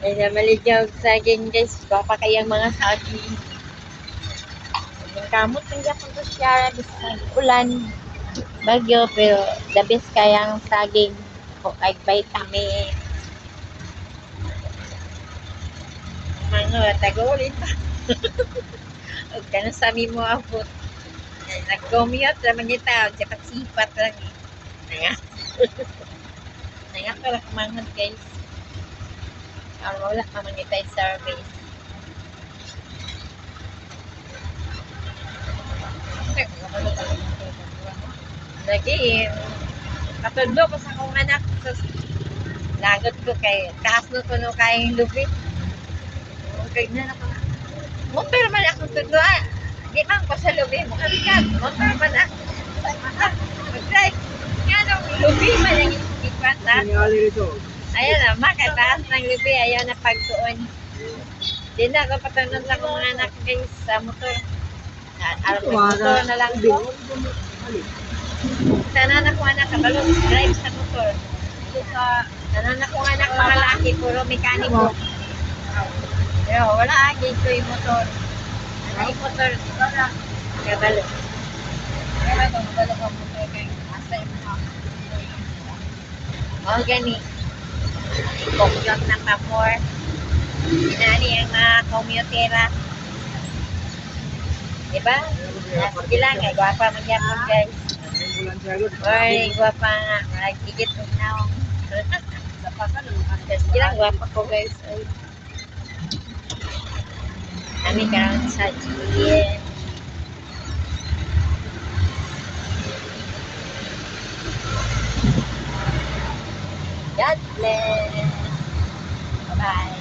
Ay na maligaw saging guys. Papa kayang mga saging. Yung kamot ng yapon ko siya. Bisang ulan. Bagyo. Pero the best kayang saging. O kay vitamin. Mga tagulit pa. Huwag ka na sabi mo abot. Nag-commute naman yung tao. Sipat-sipat lang eh. Nga. Nga pala kumangon guys. Wala ka man itay service. Lagi, katudlo ko sa akong anak. Lagot ko kay, taas no ko no kayong lubi. Okay na ako. Motor man ako tudlo ah. Di man ko sa lubi mo. Kabigat, motor man ako. Mag-drive. Nga nung lubi man ang ikipat ha. Ayan na, makataas ng lubi. Ayaw na pagtuon. Di na ako patunan sa akong anak guys sa motor. Motor na lang ko. Tanan ako anak, kabalo, drive sa motor. Tanan ako anak, mga laki, puro mekaniko. Pero wala, agay ko yung motor. Ano yung motor? Kabalo. Kaya ito, kabalo ka motor kayo. Asa yung mga. O, gani. Ipok-lock ng kapor. Inani ang mga commutera. Diba? Sige lang, kay guwapa magyapon guys. Ay, guwapa nga. Nagigit mo na akong. Sige lang, guwapa ko guys. Ay. Kami karoon sa GM. God bless. Bye-bye.